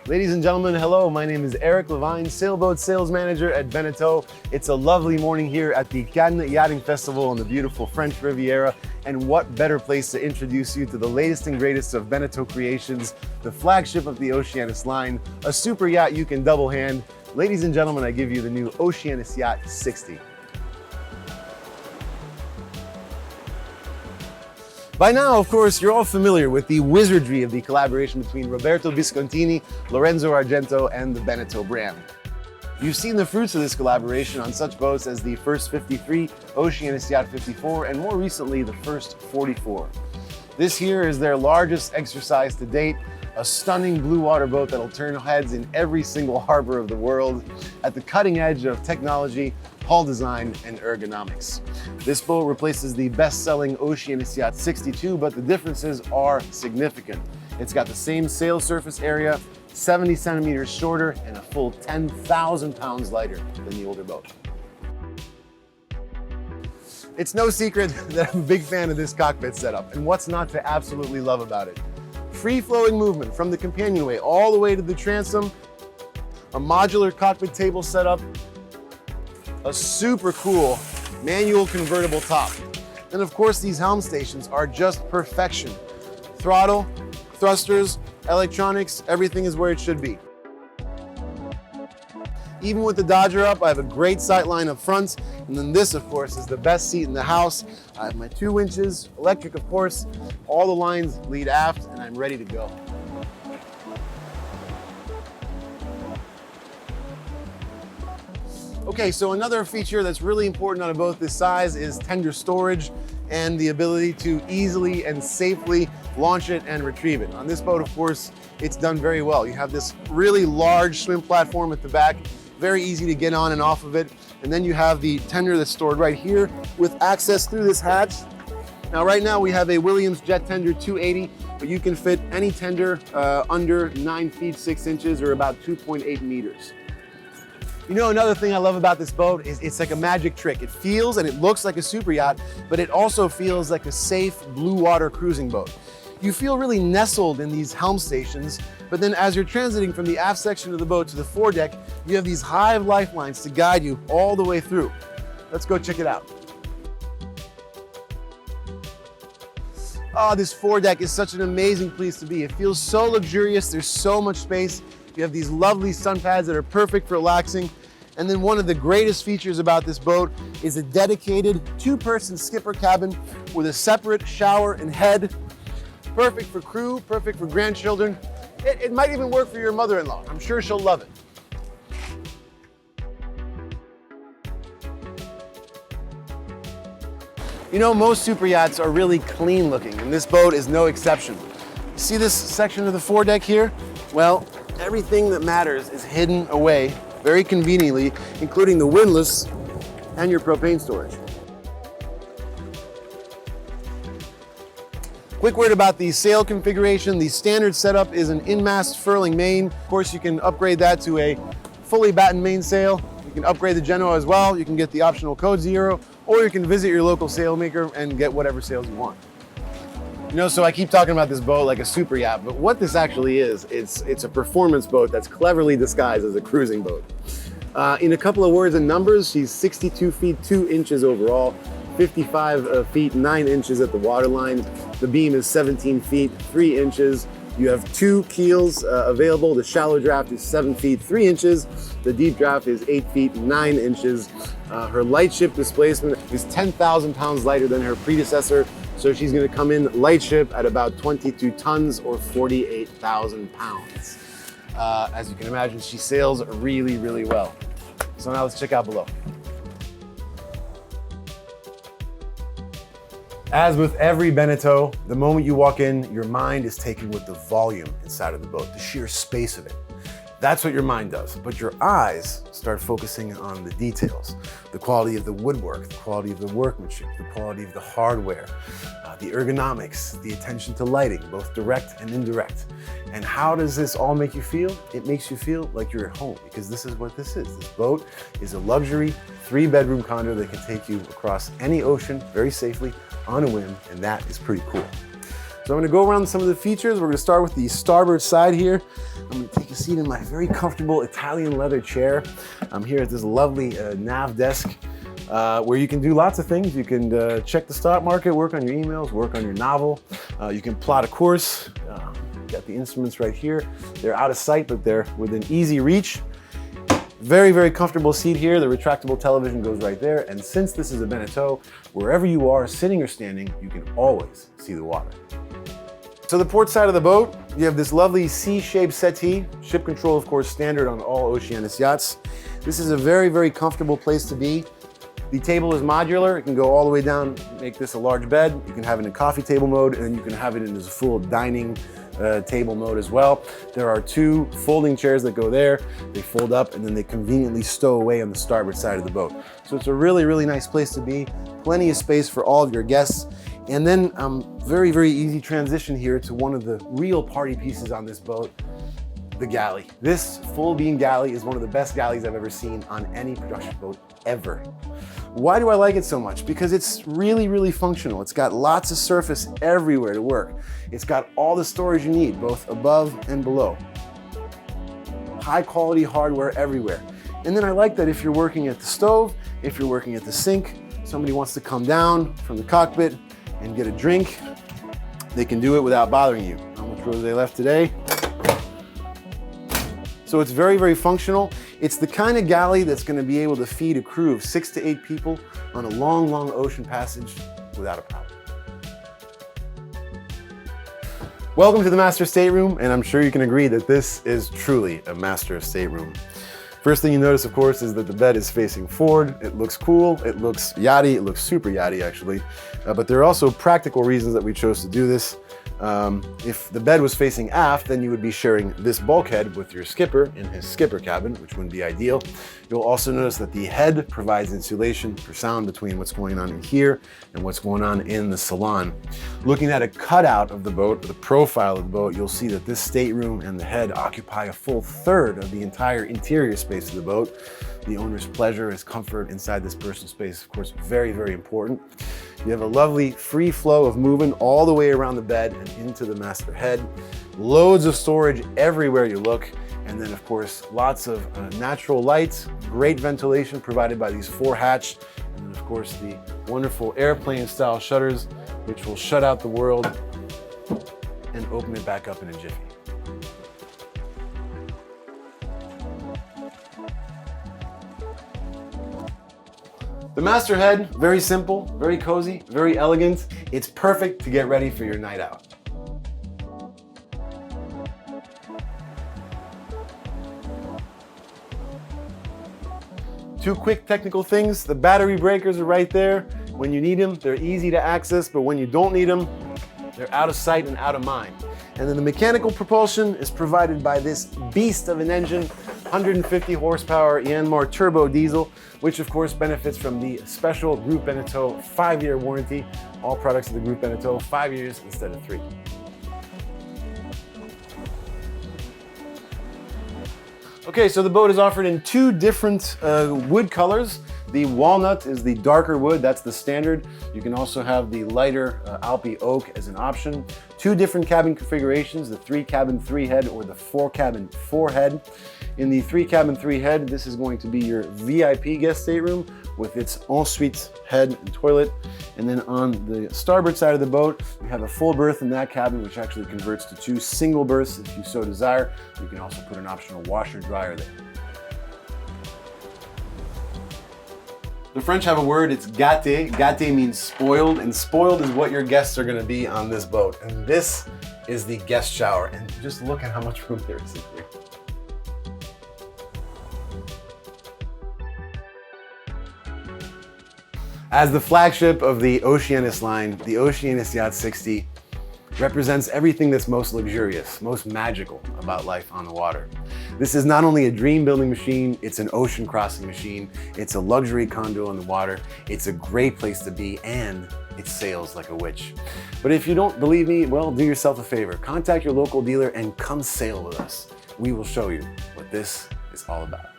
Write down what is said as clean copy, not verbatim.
Ladies and gentlemen, hello. My name is Eric Levine, sailboat sales manager at BENETEAU. It's a lovely morning here at the Cannes Yachting Festival on the beautiful French Riviera. And what better place to introduce you to the latest and greatest of BENETEAU creations, the flagship of the Oceanis line, a super yacht you can double hand. Ladies and gentlemen, I give you the new Oceanis Yacht 60. By now, of course, you're all familiar with the wizardry of the collaboration between Roberto Viscontini, Lorenzo Argento, and the BENETEAU brand. You've seen the fruits of this collaboration on such boats as the first 53, Oceanis Yacht 54, and more recently, the first 44. This here is their largest exercise to date, a stunning blue water boat that'll turn heads in every single harbor of the world at the cutting edge of technology, hull design, and ergonomics. This boat replaces the best-selling Oceanis Yacht 62, but the differences are significant. It's got the same sail surface area, 70 centimeters shorter, and a full 10,000 pounds lighter than the older boat. It's no secret that I'm a big fan of this cockpit setup, and what's not to absolutely love about it? Free-flowing movement from the companionway all the way to the transom, a modular cockpit table setup, a super cool manual convertible top. And of course, these helm stations are just perfection. Throttle, thrusters, electronics, everything is where it should be. Even with the Dodger up, I have a great sight line up front. And then this, of course, is the best seat in the house. I have my 2 winches, electric, of course. All the lines lead aft, and I'm ready to go. Okay, so another feature that's really important on a boat this size is tender storage and the ability to easily and safely launch it and retrieve it. On this boat, of course, it's done very well. You have this really large swim platform at the back, very easy to get on and off of it. And then you have the tender that's stored right here with access through this hatch. Now, right now we have a Williams Jet Tender 280, but you can fit any tender under 9 feet 6 inches or about 2.8 meters. You know, another thing I love about this boat is it's like a magic trick. It feels and it looks like a super yacht, but it also feels like a safe blue water cruising boat. You feel really nestled in these helm stations, but then as you're transiting from the aft section of the boat to the foredeck, you have these hive lifelines to guide you all the way through. Let's go check it out. Oh, this foredeck is such an amazing place to be. It feels so luxurious. There's so much space. You have these lovely sun pads that are perfect for relaxing. And then one of the greatest features about this boat is a dedicated 2-person skipper cabin with a separate shower and head. Perfect for crew, perfect for grandchildren. It might even work for your mother-in-law. I'm sure she'll love it. You know, most super yachts are really clean looking, and this boat is no exception. See this section of the foredeck here? Well, everything that matters is hidden away very conveniently, including the windlass and your propane storage. Quick word about the sail configuration. The standard setup is an in-mast furling main. Of course, you can upgrade that to a fully battened mainsail. You can upgrade the Genoa as well. You can get the optional Code Zero, or you can visit your local sailmaker and get whatever sails you want. You know, so I keep talking about this boat like a super yacht, but what this actually is, it's a performance boat that's cleverly disguised as a cruising boat. In a couple of words and numbers, she's 62 feet 2 inches overall, 55 feet 9 inches at the waterline. The beam is 17 feet 3 inches. You have 2 keels available. The shallow draft is 7 feet 3 inches. The deep draft is 8 feet 9 inches. Her lightship displacement is 10,000 pounds lighter than her predecessor. So she's gonna come in lightship at about 22 tons or 48,000 pounds. As you can imagine, she sails really, really well. So now let's check out below. As with every BENETEAU, the moment you walk in, your mind is taken with the volume inside of the boat, the sheer space of it. That's what your mind does, but your eyes start focusing on the details, the quality of the woodwork, the quality of the workmanship, the quality of the hardware, the ergonomics, the attention to lighting, both direct and indirect. And how does this all make you feel? It makes you feel like you're at home, because this is what this is. This boat is a luxury 3-bedroom condo that can take you across any ocean very safely on a whim, and that is pretty cool. So I'm gonna go around some of the features. We're gonna start with the starboard side here. I'm gonna take you to seat in my very comfortable Italian leather chair. I'm here at this lovely nav desk where you can do lots of things. You can check the stock market, work on your emails, work on your novel. You can plot a course. Got the instruments right here. They're out of sight, but they're within easy reach. Very, very comfortable seat here. The retractable television goes right there. And since this is a BENETEAU, wherever you are, sitting or standing, you can always see the water. So the port side of the boat, you have this lovely C-shaped settee. Ship control, of course, standard on all Oceanis yachts. This is a very, very comfortable place to be. The table is modular. It can go all the way down, make this a large bed. You can have it in coffee table mode, and then you can have it in this full dining table mode as well. There are two folding chairs that go there. They fold up and then they conveniently stow away on the starboard side of the boat. So it's a really, really nice place to be. Plenty of space for all of your guests. And then very, very easy transition here to one of the real party pieces on this boat, the galley. This full beam galley is one of the best galleys I've ever seen on any production boat ever. Why do I like it so much? Because it's really, really functional. It's got lots of surface everywhere to work. It's got all the storage you need, both above and below. High quality hardware everywhere. And then I like that if you're working at the stove, if you're working at the sink, somebody wants to come down from the cockpit and get a drink, they can do it without bothering you. How much rosé left today? So it's very, very functional. It's the kind of galley that's going to be able to feed a crew of 6 to 8 people on a long, long ocean passage without a problem. Welcome to the master stateroom, and I'm sure you can agree that this is truly a master stateroom. First thing you notice, of course, is that the bed is facing forward. It looks cool, it looks yachty, it looks super yachty actually, but there are also practical reasons that we chose to do this. If the bed was facing aft, then you would be sharing this bulkhead with your skipper in his skipper cabin, which wouldn't be ideal. You'll also notice that the head provides insulation for sound between what's going on in here and what's going on in the salon. Looking at a cutout of the boat, the profile of the boat, you'll see that this stateroom and the head occupy a full third of the entire interior space of the boat. The owner's pleasure, his comfort inside this personal space, of course, very, very important. You have a lovely free flow of movement all the way around the bed and into the master head. Loads of storage everywhere you look. And then, of course, lots of natural lights, great ventilation provided by these 4-hatch. And then, of course, the wonderful airplane-style shutters, which will shut out the world and open it back up in a jiffy. The master head, very simple, very cozy, very elegant. It's perfect to get ready for your night out. Two quick technical things. The battery breakers are right there. When you need them, they're easy to access, but when you don't need them, they're out of sight and out of mind. And then the mechanical propulsion is provided by this beast of an engine, 150 horsepower Yanmar turbo diesel, which of course benefits from the special Group BENETEAU 5-year warranty. All products of the Group BENETEAU, 5 years instead of 3. Okay, so the boat is offered in 2 different wood colors. The walnut is the darker wood, that's the standard. You can also have the lighter Alpi oak as an option. 2 different cabin configurations, the 3-cabin 3-head or the 4-cabin 4-head. In the 3-cabin 3-head, this is going to be your VIP guest stateroom with its ensuite head and toilet. And then on the starboard side of the boat, you have a full berth in that cabin, which actually converts to 2 single berths if you so desire. You can also put an optional washer dryer there. The French have a word, it's gâté. Gâté means spoiled, and spoiled is what your guests are gonna be on this boat. And this is the guest shower, and just look at how much room there is in here. As the flagship of the Oceanis line, the Oceanis Yacht 60 represents everything that's most luxurious, most magical about life on the water. This is not only a dream building machine, it's an ocean crossing machine, it's a luxury condo on the water, it's a great place to be, and it sails like a witch. But if you don't believe me, well, do yourself a favor. Contact your local dealer and come sail with us. We will show you what this is all about.